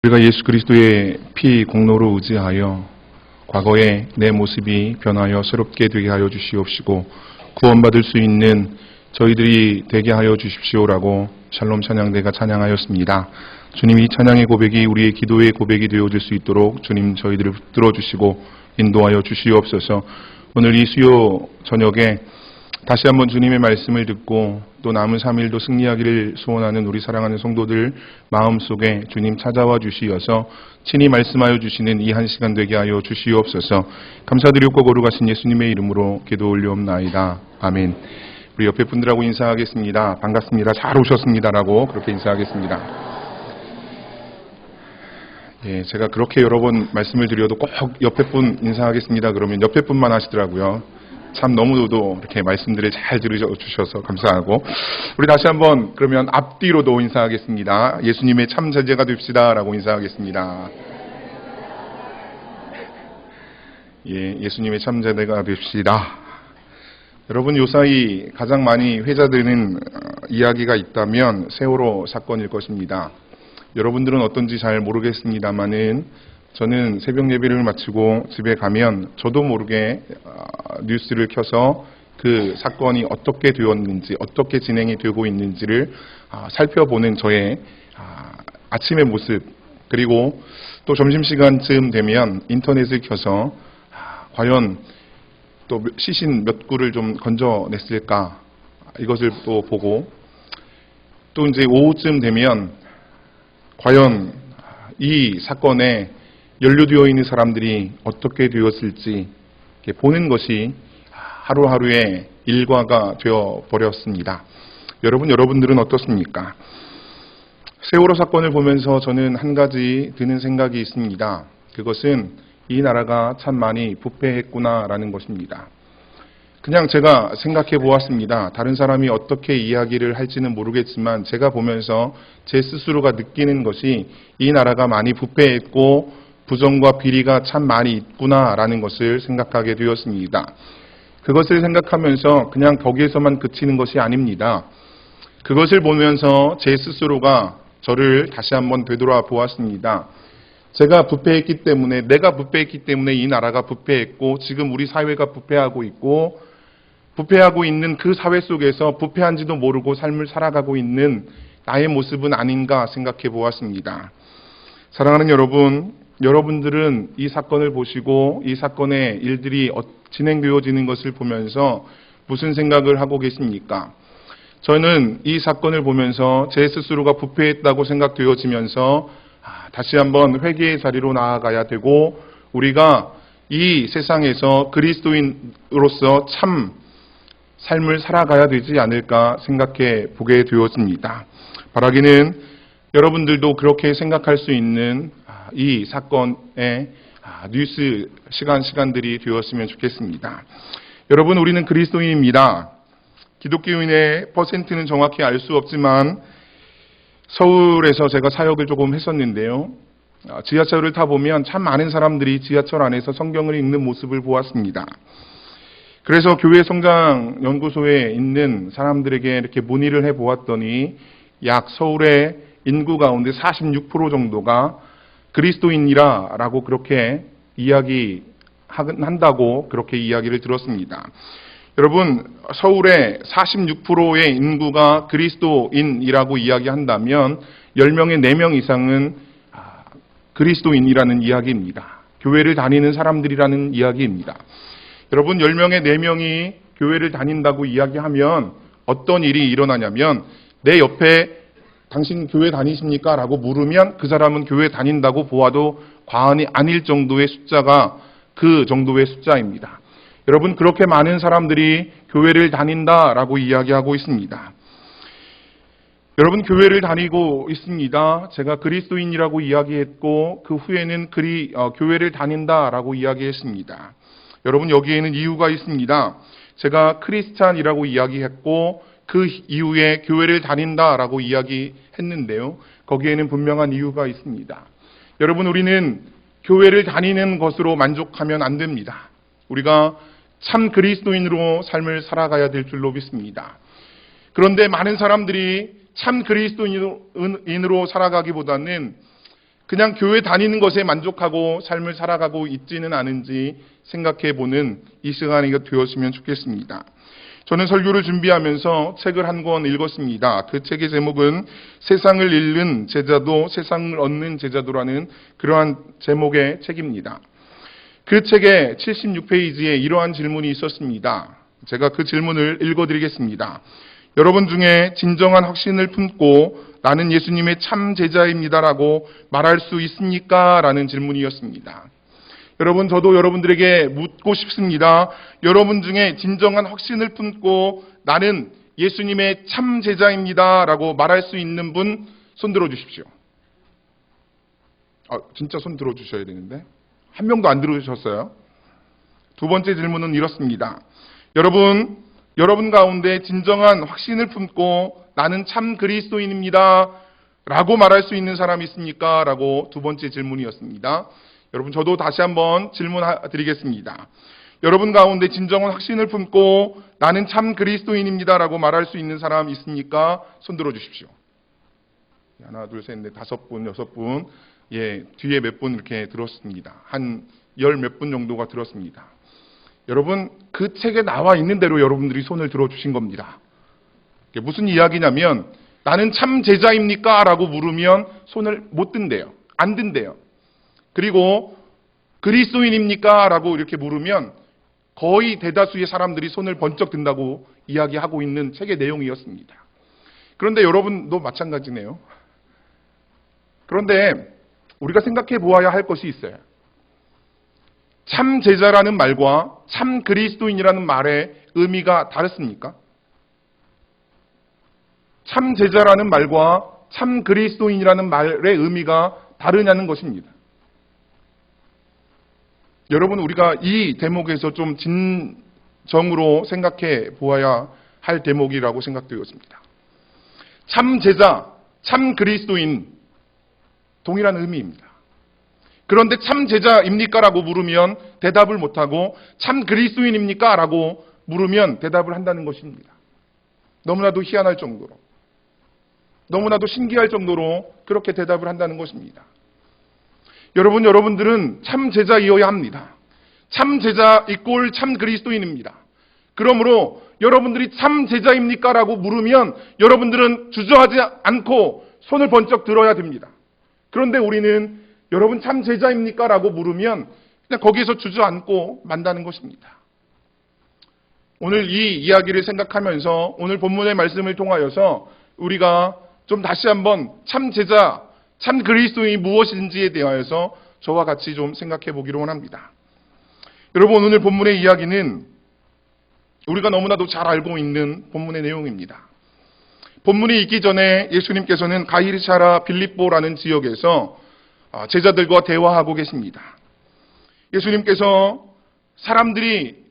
우리가 예수 그리스도의 피 공로로 의지하여 과거의 내 모습이 변하여 새롭게 되게 하여 주시옵시고 구원받을 수 있는 저희들이 되게 하여 주십시오라고 샬롬 찬양대가 찬양하였습니다. 주님, 이 찬양의 고백이 우리의 기도의 고백이 되어질 수 있도록 주님 저희들을 붙들어 주시고 인도하여 주시옵소서. 오늘 이 수요 저녁에 다시 한번 주님의 말씀을 듣고 또 남은 3일도 승리하기를 소원하는 우리 사랑하는 성도들 마음속에 주님 찾아와 주시어서 친히 말씀하여 주시는 이 한 시간 되게 하여 주시옵소서. 감사드리고 거룩하신 예수님의 이름으로 기도 올리옵나이다. 아멘. 우리 옆에 분들하고 인사하겠습니다. 반갑습니다. 잘 오셨습니다라고 그렇게 인사하겠습니다. 예, 제가 그렇게 여러 번 말씀을 드려도 꼭 옆에 분 인사하겠습니다 그러면 옆에 분만 하시더라고요. 참 너무도 이렇게 말씀들을 잘 들으셔서 감사하고, 우리 다시 한번 그러면 앞뒤로도 인사하겠습니다. 예수님의 참 제자가 됩시다 라고 인사하겠습니다. 예, 예수님의 참 제자가 됩시다. 여러분, 요사이 가장 많이 회자되는 이야기가 있다면 세월호 사건일 것입니다. 여러분들은 어떤지 잘 모르겠습니다만은 저는 새벽 예배를 마치고 집에 가면 저도 모르게 뉴스를 켜서 그 사건이 어떻게 되었는지, 어떻게 진행이 되고 있는지를 살펴보는 저의 아침의 모습, 그리고 또 점심시간쯤 되면 인터넷을 켜서 과연 또 시신 몇 구를 좀 건져냈을까, 이것을 또 보고, 또 이제 오후쯤 되면 과연 이 사건에 연루되어 있는 사람들이 어떻게 되었을지 보는 것이 하루하루의 일과가 되어버렸습니다. 여러분들은 어떻습니까? 세월호 사건을 보면서 저는 한 가지 드는 생각이 있습니다. 그것은 이 나라가 참 많이 부패했구나라는 것입니다. 그냥 제가 생각해 보았습니다. 다른 사람이 어떻게 이야기를 할지는 모르겠지만 제가 보면서 제 스스로가 느끼는 것이 이 나라가 많이 부패했고 부정과 비리가 참 많이 있구나라는 것을 생각하게 되었습니다. 그것을 생각하면서 그냥 거기에서만 그치는 것이 아닙니다. 그것을 보면서 제 스스로가 저를 다시 한번 되돌아 보았습니다. 제가 부패했기 때문에, 내가 부패했기 때문에 이 나라가 부패했고 지금 우리 사회가 부패하고 있고, 부패하고 있는 그 사회 속에서 부패한지도 모르고 삶을 살아가고 있는 나의 모습은 아닌가 생각해 보았습니다. 사랑하는 여러분, 여러분들은 이 사건을 보시고 이 사건의 일들이 진행되어지는 것을 보면서 무슨 생각을 하고 계십니까? 저는 이 사건을 보면서 제 스스로가 부패했다고 생각되어지면서 다시 한번 회개의 자리로 나아가야 되고, 우리가 이 세상에서 그리스도인으로서 참 삶을 살아가야 되지 않을까 생각해 보게 되었습니다. 바라기는 여러분들도 그렇게 생각할 수 있는 이 사건의 뉴스 시간들이 되었으면 좋겠습니다. 여러분, 우리는 그리스도인입니다. 기독교인의 퍼센트는 정확히 알 수 없지만 서울에서 제가 사역을 조금 했었는데요. 지하철을 타보면 참 많은 사람들이 지하철 안에서 성경을 읽는 모습을 보았습니다. 그래서 교회 성장 연구소에 있는 사람들에게 이렇게 문의를 해보았더니 약 서울의 인구 가운데 46% 정도가 그리스도인이라고 그렇게 이야기한다고 그렇게 이야기를 들었습니다. 여러분, 서울의 46%의 인구가 그리스도인이라고 이야기한다면 10명의 4명 이상은 그리스도인이라는 이야기입니다. 교회를 다니는 사람들이라는 이야기입니다. 여러분, 10명의 4명이 교회를 다닌다고 이야기하면 어떤 일이 일어나냐면, 내 옆에 당신 교회 다니십니까? 라고 물으면 그 사람은 교회 다닌다고 보아도 과언이 아닐 정도의 숫자가 그 정도의 숫자입니다. 여러분, 그렇게 많은 사람들이 교회를 다닌다라고 이야기하고 있습니다. 여러분, 교회를 다니고 있습니다. 제가 그리스도인이라고 이야기했고 그 후에는 교회를 다닌다라고 이야기했습니다. 여러분, 여기에는 이유가 있습니다. 제가 크리스찬이라고 이야기했고 그 이후에 교회를 다닌다라고 이야기했는데요. 거기에는 분명한 이유가 있습니다. 여러분, 우리는 교회를 다니는 것으로 만족하면 안 됩니다. 우리가 참 그리스도인으로 삶을 살아가야 될 줄로 믿습니다. 그런데 많은 사람들이 참 그리스도인으로 살아가기보다는 그냥 교회 다니는 것에 만족하고 삶을 살아가고 있지는 않은지 생각해 보는 이 시간이 되었으면 좋겠습니다. 저는 설교를 준비하면서 책을 한 권 읽었습니다. 그 책의 제목은 세상을 잃는 제자도 세상을 얻는 제자도라는 그러한 제목의 책입니다. 그 책의 76페이지에 이러한 질문이 있었습니다. 제가 그 질문을 읽어드리겠습니다. 여러분 중에 진정한 확신을 품고 나는 예수님의 참 제자입니다라고 말할 수 있습니까? 라는 질문이었습니다. 여러분, 저도 여러분들에게 묻고 싶습니다. 여러분 중에 진정한 확신을 품고 나는 예수님의 참 제자입니다라고 말할 수 있는 분 손 들어주십시오. 진짜 손 들어주셔야 되는데 한 명도 안 들어주셨어요. 두 번째 질문은 이렇습니다. 여러분 가운데 진정한 확신을 품고 나는 참 그리스도인입니다 라고 말할 수 있는 사람이 있습니까? 라고 두 번째 질문이었습니다. 여러분, 저도 다시 한번 질문 드리겠습니다. 여러분 가운데 진정한 확신을 품고 나는 참 그리스도인입니다 라고 말할 수 있는 사람 있습니까? 손 들어주십시오. 하나, 둘, 셋, 넷, 5분, 6분, 뒤에 몇 분 이렇게 들었습니다. 한 10 몇 분 정도가 들었습니다. 여러분, 그 책에 나와 있는 대로 여러분들이 손을 들어주신 겁니다. 무슨 이야기냐면 나는 참 제자입니까? 라고 물으면 손을 못 든대요. 안 든대요. 그리고 그리스도인입니까? 라고 이렇게 물으면 거의 대다수의 사람들이 손을 번쩍 든다고 이야기하고 있는 책의 내용이었습니다. 그런데 여러분도 마찬가지네요. 그런데 우리가 생각해 보아야 할 것이 있어요. 참 제자라는 말과 참 그리스도인이라는 말의 의미가 다릅니까? 참 제자라는 말과 참 그리스도인이라는 말의 의미가 다르냐는 것입니다. 여러분, 우리가 이 대목에서 좀 진정으로 생각해 보아야 할 대목이라고 생각되었습니다. 참 제자, 참 그리스도인 동일한 의미입니다. 그런데 참 제자입니까? 라고 물으면 대답을 못하고 참 그리스도인입니까? 라고 물으면 대답을 한다는 것입니다. 너무나도 희한할 정도로, 너무나도 신기할 정도로 그렇게 대답을 한다는 것입니다. 여러분들은 참 제자이어야 합니다. 참 제자 이꼴 참 그리스도인입니다. 그러므로 여러분들이 참 제자입니까? 라고 물으면 여러분들은 주저하지 않고 손을 번쩍 들어야 됩니다. 그런데 우리는 여러분 참 제자입니까? 라고 물으면 그냥 거기에서 주저앉고 만다는 것입니다. 오늘 이 이야기를 생각하면서 오늘 본문의 말씀을 통하여서 우리가 좀 다시 한번 참 제자, 참 그리스도인이 무엇인지에 대하여서 저와 같이 좀 생각해 보기로 원합니다. 여러분, 오늘 본문의 이야기는 우리가 너무나도 잘 알고 있는 본문의 내용입니다. 본문이 있기 전에 예수님께서는 가이사랴 빌립보라는 지역에서 제자들과 대화하고 계십니다. 예수님께서 사람들이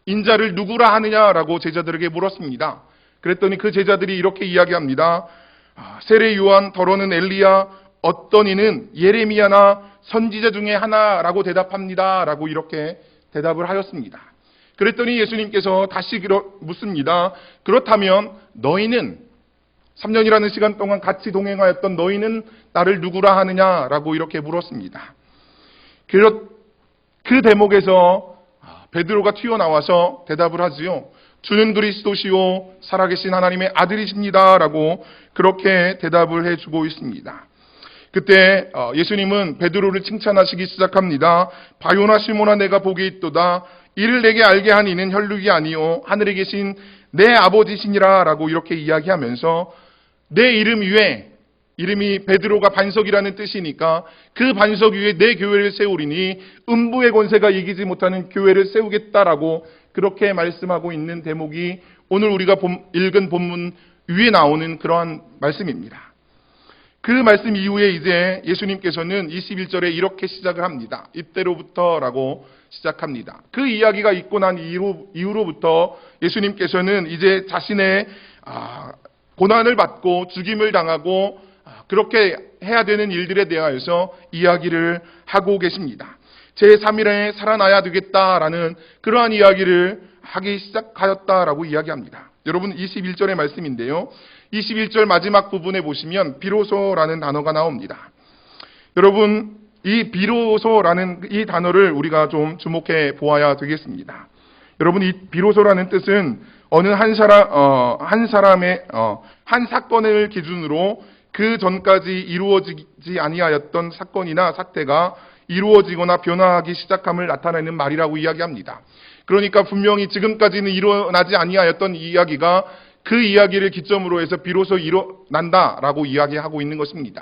인자를 누구라 하느냐라고 제자들에게 물었습니다. 그랬더니 그 제자들이 이렇게 이야기합니다. 세례 요한, 더러는 엘리야, 어떤 이는 예레미야나 선지자 중에 하나라고 대답합니다. 라고 이렇게 대답을 하였습니다. 그랬더니 예수님께서 다시 묻습니다. 그렇다면 너희는 3년이라는 시간 동안 같이 동행하였던 너희는 나를 누구라 하느냐라고 이렇게 물었습니다. 그 대목에서 베드로가 튀어나와서 대답을 하지요. 주는 그리스도시요 살아계신 하나님의 아들이십니다 라고 그렇게 대답을 해주고 있습니다. 그때 예수님은 베드로를 칭찬하시기 시작합니다. 바요나 시몬아, 내가 복이 있도다. 이를 내게 알게 한 이는 혈육이 아니요 하늘에 계신 내 아버지시니라 라고 이렇게 이야기하면서 내 이름 위에, 이름이 베드로가 반석이라는 뜻이니까 그 반석 위에 내 교회를 세우리니 음부의 권세가 이기지 못하는 교회를 세우겠다라고 그렇게 말씀하고 있는 대목이 오늘 우리가 읽은 본문 위에 나오는 그러한 말씀입니다. 그 말씀 이후에 이제 예수님께서는 21절에 이렇게 시작을 합니다. 이때로부터라고 시작합니다. 그 이야기가 있고 난 이후로부터 예수님께서는 이제 자신의 고난을 받고 죽임을 당하고 그렇게 해야 되는 일들에 대하여서 이야기를 하고 계십니다. 제3일에 살아나야 되겠다라는 그러한 이야기를 하기 시작하였다라고 이야기합니다. 여러분 21절의 말씀인데요. 21절 마지막 부분에 보시면 비로소라는 단어가 나옵니다. 여러분, 이 비로소라는 이 단어를 우리가 좀 주목해 보아야 되겠습니다. 여러분, 이 비로소라는 뜻은 어느 한 사람의 한 사건을 기준으로 그 전까지 이루어지지 아니하였던 사건이나 사태가 이루어지거나 변화하기 시작함을 나타내는 말이라고 이야기합니다. 그러니까 분명히 지금까지는 일어나지 아니하였던 이야기가 그 이야기를 기점으로 해서 비로소 일어난다라고 이야기하고 있는 것입니다.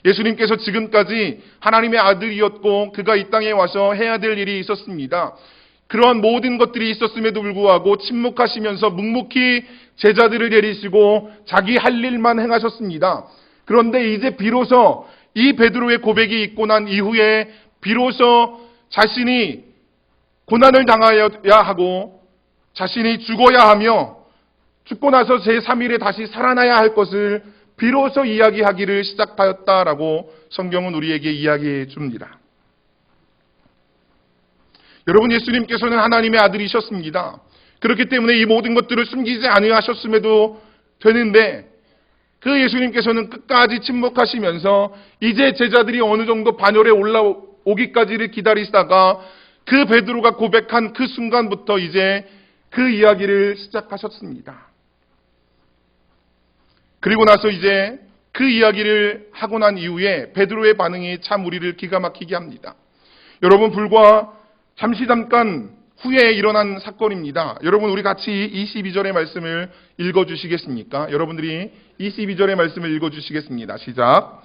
예수님께서 지금까지 하나님의 아들이었고 그가 이 땅에 와서 해야 될 일이 있었습니다. 그러한 모든 것들이 있었음에도 불구하고 침묵하시면서 묵묵히 제자들을 데리시고 자기 할 일만 행하셨습니다. 그런데 이제 비로소 이 베드로의 고백이 있고 난 이후에 비로소 자신이 고난을 당하여야 하고 자신이 죽어야 하며 죽고 나서 제3일에 다시 살아나야 할 것을 비로소 이야기하기를 시작하였다라고 성경은 우리에게 이야기해 줍니다. 여러분, 예수님께서는 하나님의 아들이셨습니다. 그렇기 때문에 이 모든 것들을 숨기지 아니하셨음에도 되는데 그 예수님께서는 끝까지 침묵하시면서 이제 제자들이 어느 정도 반열에 올라오기까지를 기다리시다가 그 베드로가 고백한 그 순간부터 이제 그 이야기를 시작하셨습니다. 그리고 나서 이제 그 이야기를 하고 난 이후에 베드로의 반응이 참 우리를 기가 막히게 합니다. 여러분, 불과 잠깐 후에 일어난 사건입니다. 여러분, 우리 같이 22절의 말씀을 읽어주시겠습니까? 여러분들이 22절의 말씀을 읽어주시겠습니다. 시작.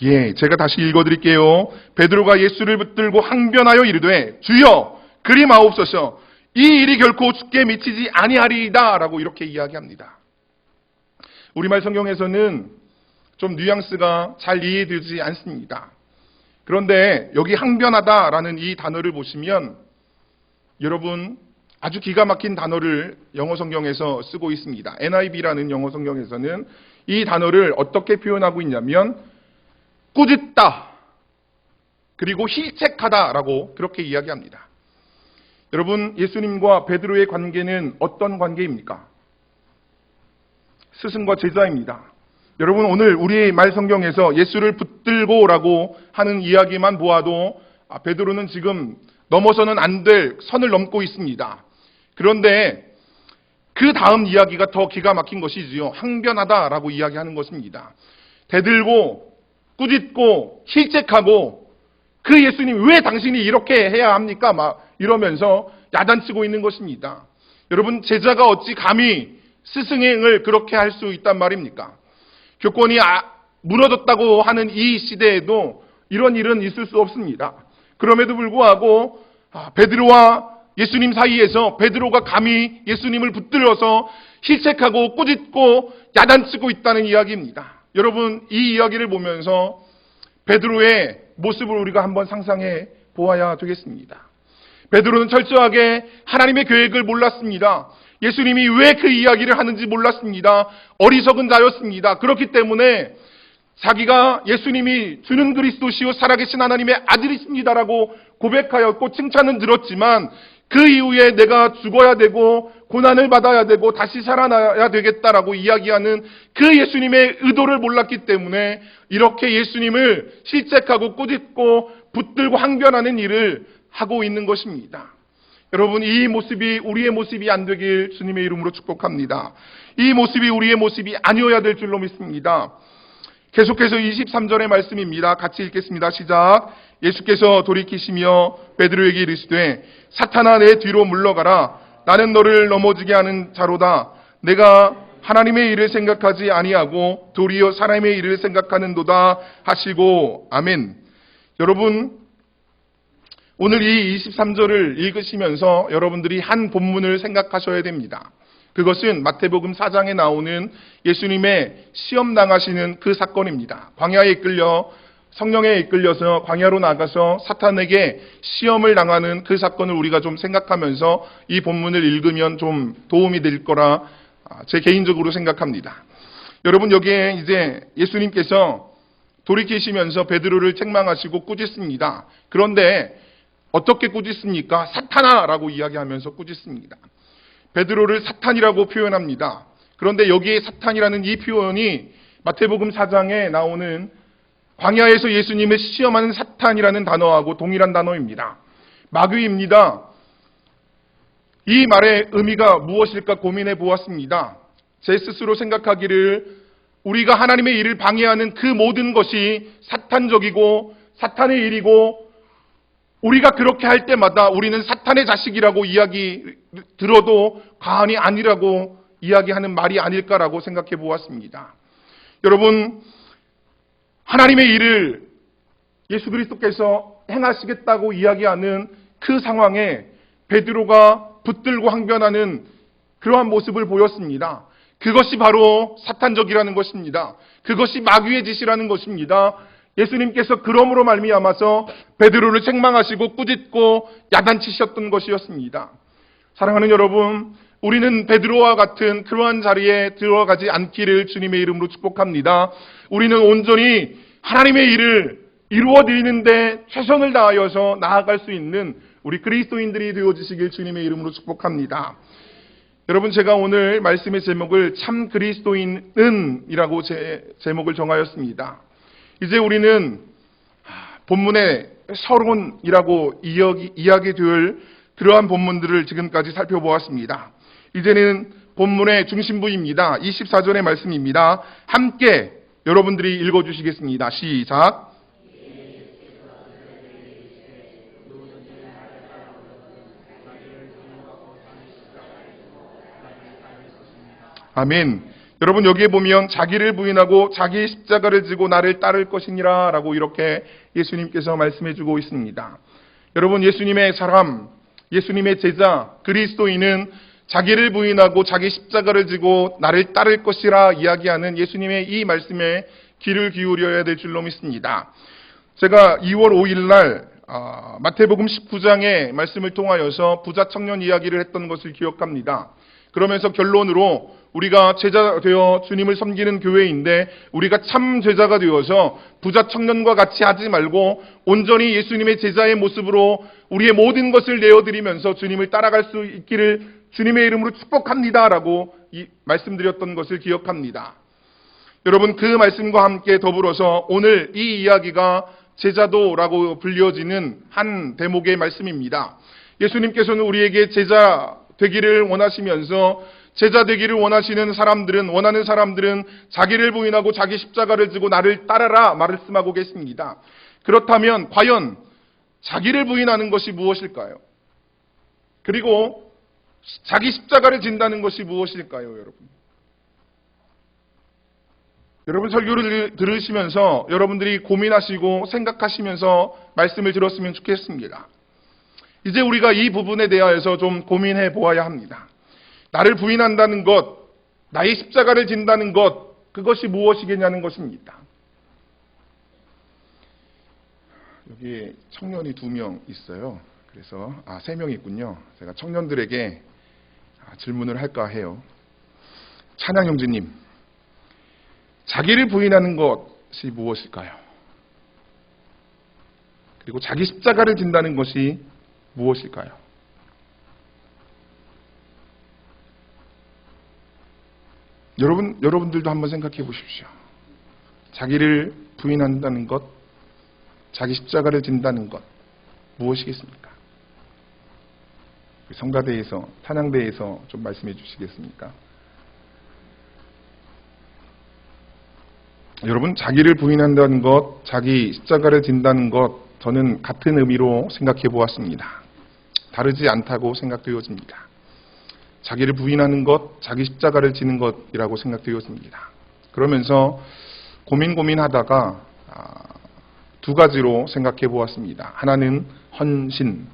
예, 제가 다시 읽어드릴게요. 베드로가 예수를 붙들고 항변하여 이르되 주여 그리 마옵소서, 이 일이 결코 주께 미치지 아니하리이다 라고 이렇게 이야기합니다. 우리말 성경에서는 좀 뉘앙스가 잘 이해되지 않습니다. 그런데 여기 항변하다라는 이 단어를 보시면 여러분 아주 기가 막힌 단어를 영어 성경에서 쓰고 있습니다. NIV라는 영어 성경에서는 이 단어를 어떻게 표현하고 있냐면 꾸짖다 그리고 힐책하다라고 그렇게 이야기합니다. 여러분, 예수님과 베드로의 관계는 어떤 관계입니까? 스승과 제자입니다. 여러분, 오늘 우리 말 성경에서 예수를 붙들고라고 하는 이야기만 보아도 베드로는 지금 넘어서는 안 될 선을 넘고 있습니다. 그런데 그 다음 이야기가 더 기가 막힌 것이지요. 항변하다라고 이야기하는 것입니다. 대들고 꾸짖고 힐책하고 그 예수님 왜 당신이 이렇게 해야 합니까? 막 이러면서 야단치고 있는 것입니다. 여러분, 제자가 어찌 감히 스승을 그렇게 할 수 있단 말입니까? 교권이 무너졌다고 하는 이 시대에도 이런 일은 있을 수 없습니다. 그럼에도 불구하고 베드로와 예수님 사이에서 베드로가 감히 예수님을 붙들어서 힐책하고 꾸짖고 야단치고 있다는 이야기입니다. 여러분, 이 이야기를 보면서 베드로의 모습을 우리가 한번 상상해 보아야 되겠습니다. 베드로는 철저하게 하나님의 계획을 몰랐습니다. 예수님이 왜 그 이야기를 하는지 몰랐습니다. 어리석은 자였습니다. 그렇기 때문에 자기가 예수님이 주는 그리스도시요 살아계신 하나님의 아들이십니다라고 고백하였고 칭찬은 들었지만 그 이후에 내가 죽어야 되고 고난을 받아야 되고 다시 살아나야 되겠다라고 이야기하는 그 예수님의 의도를 몰랐기 때문에 이렇게 예수님을 실책하고 꾸짖고 붙들고 항변하는 일을 하고 있는 것입니다. 여러분, 이 모습이 우리의 모습이 안 되길 주님의 이름으로 축복합니다. 이 모습이 우리의 모습이 아니어야 될 줄로 믿습니다. 계속해서 23절의 말씀입니다. 같이 읽겠습니다. 시작. 예수께서 돌이키시며 베드로에게 이르시되 사탄아 내 뒤로 물러가라. 나는 너를 넘어지게 하는 자로다. 내가 하나님의 일을 생각하지 아니하고 도리어 사람의 일을 생각하는도다 하시고. 아멘. 여러분, 오늘 이 23절을 읽으시면서 여러분들이 한 본문을 생각하셔야 됩니다. 그것은 마태복음 4장에 나오는 예수님의 시험 당하시는 그 사건입니다. 광야에 이끌려 성령에 이끌려서 광야로 나가서 사탄에게 시험을 당하는 그 사건을 우리가 좀 생각하면서 이 본문을 읽으면 좀 도움이 될 거라 제 개인적으로 생각합니다. 여러분, 여기에 이제 예수님께서 돌이키시면서 베드로를 책망하시고 꾸짖습니다. 그런데 어떻게 꾸짖습니까? 사탄아라고 이야기하면서 꾸짖습니다. 베드로를 사탄이라고 표현합니다. 그런데 여기에 사탄이라는 이 표현이 마태복음 4장에 나오는 광야에서 예수님을 시험하는 사탄이라는 단어하고 동일한 단어입니다. 마귀입니다. 이 말의 의미가 무엇일까 고민해 보았습니다. 제 스스로 생각하기를 우리가 하나님의 일을 방해하는 그 모든 것이 사탄적이고 사탄의 일이고 우리가 그렇게 할 때마다 우리는 사탄의 자식이라고 이야기 들어도 과언이 아니라고 이야기하는 말이 아닐까라고 생각해 보았습니다. 여러분, 하나님의 일을 예수 그리스도께서 행하시겠다고 이야기하는 그 상황에 베드로가 붙들고 항변하는 그러한 모습을 보였습니다. 그것이 바로 사탄적이라는 것입니다. 그것이 마귀의 짓이라는 것입니다. 예수님께서 그러므로 말미암아서 베드로를 책망하시고 꾸짖고 야단치셨던 것이었습니다. 사랑하는 여러분, 우리는 베드로와 같은 그러한 자리에 들어가지 않기를 주님의 이름으로 축복합니다. 우리는 온전히 하나님의 일을 이루어드리는데 최선을 다하여서 나아갈 수 있는 우리 그리스도인들이 되어주시길 주님의 이름으로 축복합니다. 여러분, 제가 오늘 말씀의 제목을 참 그리스도인은 이라고 제목을 정하였습니다. 이제 우리는 본문의 서론이라고 이야기될 그러한 본문들을 지금까지 살펴보았습니다. 이제는 본문의 중심부입니다. 24절의 말씀입니다. 함께 여러분들이 읽어주시겠습니다. 시작. 아멘. 여러분, 여기에 보면 자기를 부인하고 자기 십자가를 지고 나를 따를 것이니라 라고 이렇게 예수님께서 말씀해 주고 있습니다. 여러분, 예수님의 사람, 예수님의 제자, 그리스도인은 자기를 부인하고 자기 십자가를 지고 나를 따를 것이라 이야기하는 예수님의 이 말씀에 귀를 기울여야 될 줄로 믿습니다. 제가 2월 5일 날 마태복음 19장의 말씀을 통하여서 부자 청년 이야기를 했던 것을 기억합니다. 그러면서 결론으로 우리가 제자 되어 주님을 섬기는 교회인데 우리가 참 제자가 되어서 부자 청년과 같이 하지 말고 온전히 예수님의 제자의 모습으로 우리의 모든 것을 내어드리면서 주님을 따라갈 수 있기를 주님의 이름으로 축복합니다라고 말씀드렸던 것을 기억합니다. 여러분, 그 말씀과 함께 더불어서 오늘 이 이야기가 제자도라고 불려지는 한 대목의 말씀입니다. 예수님께서는 우리에게 제자 되기를 원하시면서 제자 되기를 원하는 사람들은 자기를 부인하고 자기 십자가를 지고 나를 따라라 말씀하고 계십니다. 그렇다면 과연 자기를 부인하는 것이 무엇일까요? 그리고 자기 십자가를 진다는 것이 무엇일까요, 여러분? 여러분, 설교를 들으시면서 여러분들이 고민하시고 생각하시면서 말씀을 들었으면 좋겠습니다. 이제 우리가 이 부분에 대하여서 좀 고민해 보아야 합니다. 나를 부인한다는 것, 나의 십자가를 진다는 것, 그것이 무엇이겠냐는 것입니다. 여기 청년이 2명 있어요. 그래서 3명 있군요. 제가 청년들에게 질문을 할까 해요. 찬양 형제님, 자기를 부인하는 것이 무엇일까요? 그리고 자기 십자가를 진다는 것이 무엇일까요? 여러분들도 한번 생각해 보십시오. 자기를 부인한다는 것, 자기 십자가를 진다는 것, 무엇이겠습니까? 성가대에서, 찬양대에서 좀 말씀해 주시겠습니까? 여러분, 자기를 부인한다는 것, 자기 십자가를 진다는 것, 저는 같은 의미로 생각해 보았습니다. 다르지 않다고 생각되어집니다. 자기를 부인하는 것, 자기 십자가를 지는 것이라고 생각되어집니다. 그러면서 고민하다가 2가지로 생각해 보았습니다. 하나는 헌신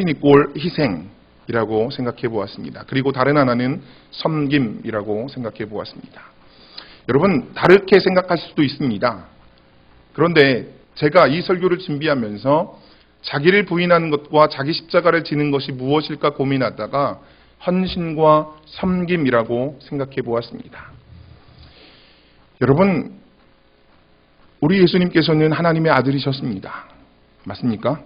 이꼴 희생이라고 생각해 보았습니다. 그리고 다른 하나는 섬김이라고 생각해 보았습니다. 여러분, 다르게 생각하실 수도 있습니다. 그런데 제가 이 설교를 준비하면서 자기를 부인하는 것과 자기 십자가를 지는 것이 무엇일까 고민하다가 헌신과 섬김이라고 생각해 보았습니다. 여러분, 우리 예수님께서는 하나님의 아들이셨습니다. 맞습니까?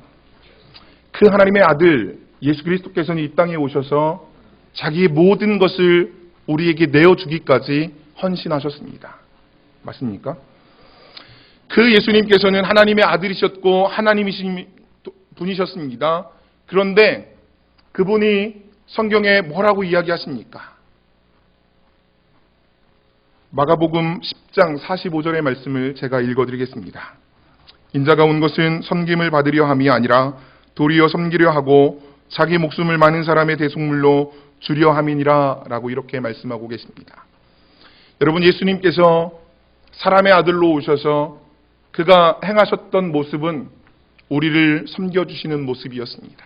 그 하나님의 아들 예수 그리스도께서는 이 땅에 오셔서 자기의 모든 것을 우리에게 내어주기까지 헌신하셨습니다. 맞습니까? 그 예수님께서는 하나님의 아들이셨고 하나님이신 분이셨습니다. 그런데 그분이 성경에 뭐라고 이야기하십니까? 마가복음 10장 45절의 말씀을 제가 읽어드리겠습니다. 인자가 온 것은 섬김을 받으려 함이 아니라 도리어 섬기려 하고 자기 목숨을 많은 사람의 대속물로 주려 함이니라 라고 이렇게 말씀하고 계십니다. 여러분, 예수님께서 사람의 아들로 오셔서 그가 행하셨던 모습은 우리를 섬겨주시는 모습이었습니다.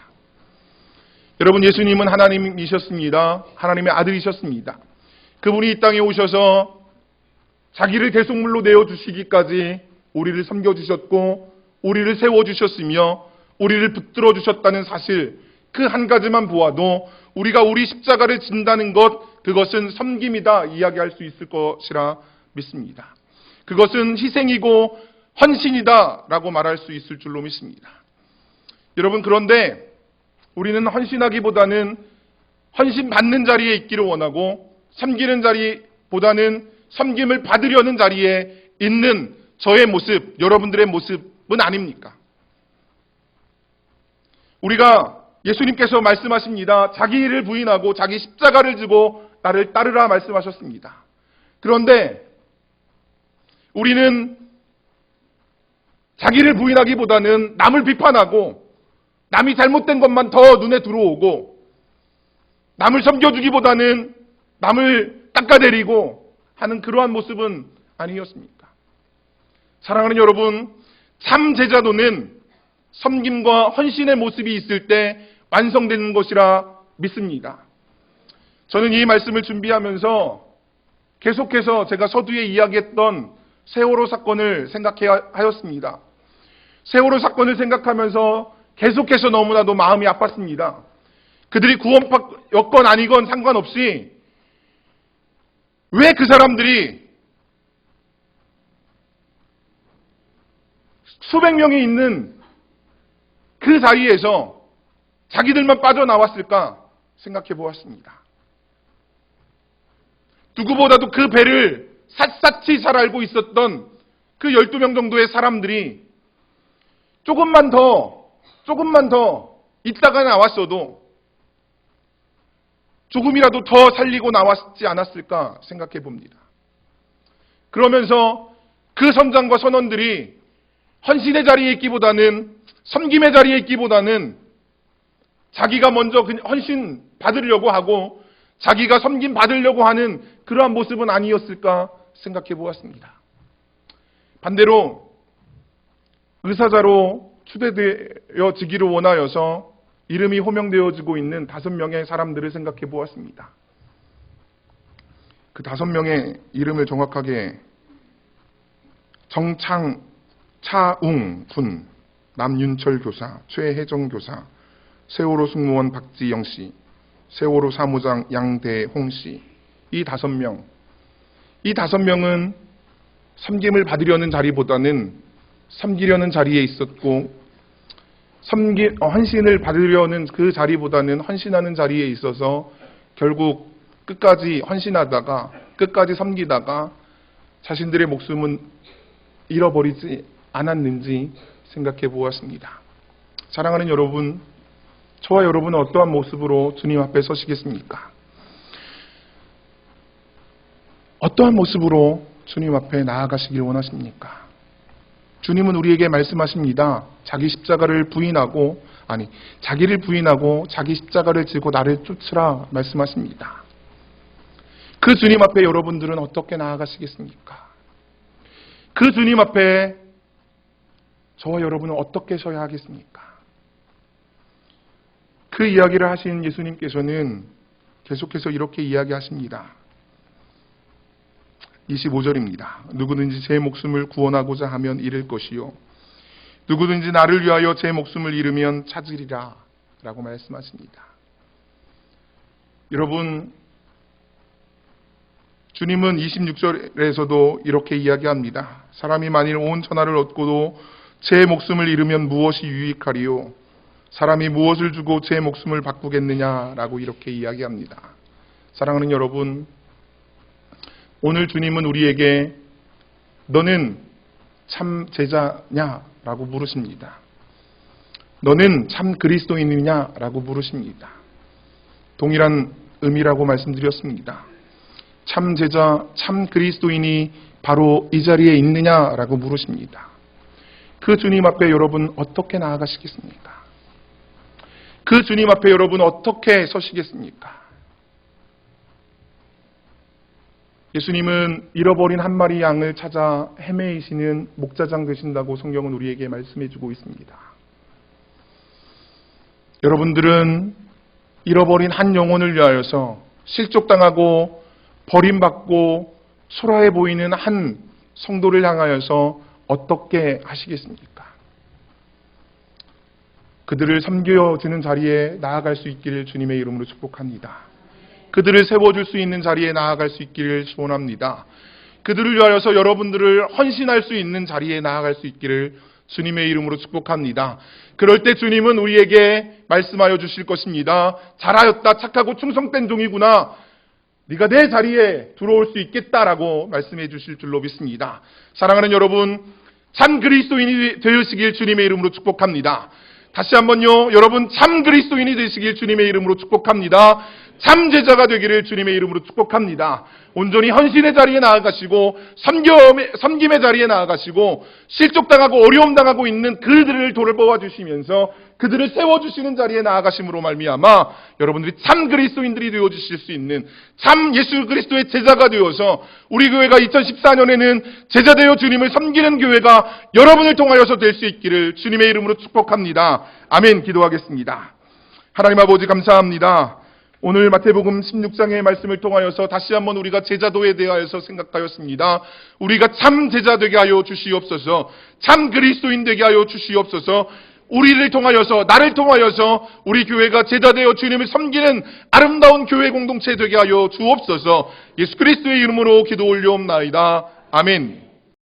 여러분, 예수님은 하나님이셨습니다. 하나님의 아들이셨습니다. 그분이 이 땅에 오셔서 자기를 대속물로 내어주시기까지 우리를 섬겨주셨고 우리를 세워주셨으며 우리를 붙들어 주셨다는 사실, 그 한 가지만 보아도 우리가 우리 십자가를 진다는 것, 그것은 섬김이다 이야기할 수 있을 것이라 믿습니다. 그것은 희생이고 헌신이다 라고 말할 수 있을 줄로 믿습니다. 여러분, 그런데 우리는 헌신하기보다는 헌신 받는 자리에 있기를 원하고 섬기는 자리보다는 섬김을 받으려는 자리에 있는 저의 모습, 여러분들의 모습은 아닙니까? 우리가 예수님께서 말씀하십니다. 자기를 부인하고 자기 십자가를 지고 나를 따르라 말씀하셨습니다. 그런데 우리는 자기를 부인하기보다는 남을 비판하고 남이 잘못된 것만 더 눈에 들어오고 남을 섬겨주기보다는 남을 깎아내리고 하는 그러한 모습은 아니었습니까? 사랑하는 여러분, 참 제자도는 섬김과 헌신의 모습이 있을 때 완성되는 것이라 믿습니다. 저는 이 말씀을 준비하면서 계속해서 제가 서두에 이야기했던 세월호 사건을 생각하였습니다. 세월호 사건을 생각하면서 계속해서 너무나도 마음이 아팠습니다. 그들이 구원받건 아니건 상관없이 왜 그 사람들이 수백 명이 있는 그 자리에서 자기들만 빠져나왔을까 생각해 보았습니다. 누구보다도 그 배를 샅샅이 잘 알고 있었던 그 12명 정도의 사람들이 조금만 더 있다가 나왔어도 조금이라도 더 살리고 나왔지 않았을까 생각해 봅니다. 그러면서 그 선장과 선원들이 헌신의 자리에 있기보다는, 섬김의 자리에 있기보다는 자기가 먼저 헌신 받으려고 하고 자기가 섬김 받으려고 하는 그러한 모습은 아니었을까 생각해 보았습니다. 반대로 의사자로 추대되어지기를 원하여서 이름이 호명되어지고 있는 5명의 사람들을 생각해 보았습니다. 그 5명의 이름을 정확하게 차웅 군, 남윤철 교사, 최혜정 교사, 세월호 승무원 박지영 씨, 세월호 사무장 양대홍 씨, 이 5명은 섬김을 받으려는 자리보다는 섬기려는 자리에 있었고, 헌신을 받으려는 그 자리보다는 헌신하는 자리에 있어서 결국 끝까지 헌신하다가 끝까지 섬기다가 자신들의 목숨은 잃어버리지 않았는지 생각해 보았습니다. 사랑하는 여러분, 저와 여러분은 어떠한 모습으로 주님 앞에 서시겠습니까? 어떠한 모습으로 주님 앞에 나아가시길 원하십니까? 주님은 우리에게 말씀하십니다. 자기를 부인하고 자기 십자가를 지고 나를 쫓으라 말씀하십니다. 그 주님 앞에 여러분들은 어떻게 나아가시겠습니까? 그 주님 앞에 저와 여러분은 어떻게 서야 하겠습니까? 그 이야기를 하신 예수님께서는 계속해서 이렇게 이야기하십니다. 25절입니다. 누구든지 제 목숨을 구원하고자 하면 잃을 것이요, 누구든지 나를 위하여 제 목숨을 잃으면 찾으리라 라고 말씀하십니다. 여러분, 주님은 26절에서도 이렇게 이야기합니다. 사람이 만일 온 천하를 얻고도 제 목숨을 잃으면 무엇이 유익하리요? 사람이 무엇을 주고 제 목숨을 바꾸겠느냐라고 이렇게 이야기합니다. 사랑하는 여러분, 오늘 주님은 우리에게 너는 참 제자냐라고 물으십니다. 너는 참 그리스도인이냐라고 물으십니다. 동일한 의미라고 말씀드렸습니다. 참 제자, 참 그리스도인이 바로 이 자리에 있느냐라고 물으십니다. 그 주님 앞에 여러분 어떻게 나아가시겠습니까? 그 주님 앞에 여러분 어떻게 서시겠습니까? 예수님은 잃어버린 한 마리 양을 찾아 헤매이시는 목자장 되신다고 성경은 우리에게 말씀해주고 있습니다. 여러분들은 잃어버린 한 영혼을 위하여서 실족당하고 버림받고 초라해 보이는 한 성도를 향하여서 어떻게 하시겠습니까? 그들을 섬겨주는 자리에 나아갈 수 있기를 주님의 이름으로 축복합니다. 그들을 세워줄 수 있는 자리에 나아갈 수 있기를 소원합니다. 그들을 위하여서 여러분들을 헌신할 수 있는 자리에 나아갈 수 있기를 주님의 이름으로 축복합니다. 그럴 때 주님은 우리에게 말씀하여 주실 것입니다. 잘하였다, 착하고 충성된 종이구나. 네가 내 자리에 들어올 수 있겠다라고 말씀해 주실 줄로 믿습니다. 사랑하는 여러분, 참 그리스도인이 되시길 주님의 이름으로 축복합니다. 다시 한번요, 여러분 참 그리스도인이 되시길 주님의 이름으로 축복합니다. 참 제자가 되기를 주님의 이름으로 축복합니다. 온전히 헌신의 자리에 나아가시고 섬김의 자리에 나아가시고 실족당하고 어려움당하고 있는 그들을 돌보아 주시면서 그들을 세워주시는 자리에 나아가심으로 말미암아 여러분들이 참 그리스도인들이 되어주실 수 있는 참 예수 그리스도의 제자가 되어서 우리 교회가 2014년에는 제자되어 주님을 섬기는 교회가 여러분을 통하여서 될 수 있기를 주님의 이름으로 축복합니다. 아멘. 기도하겠습니다. 하나님 아버지 감사합니다. 오늘 마태복음 16장의 말씀을 통하여서 다시 한번 우리가 제자도에 대하여서 생각하였습니다. 우리가 참 제자 되게 하여 주시옵소서, 참 그리스도인 되게 하여 주시옵소서, 우리를 통하여서, 나를 통하여서 우리 교회가 제자되어 주님을 섬기는 아름다운 교회 공동체 되게 하여 주옵소서. 예수 그리스도의 이름으로 기도 올려옵나이다. 아멘.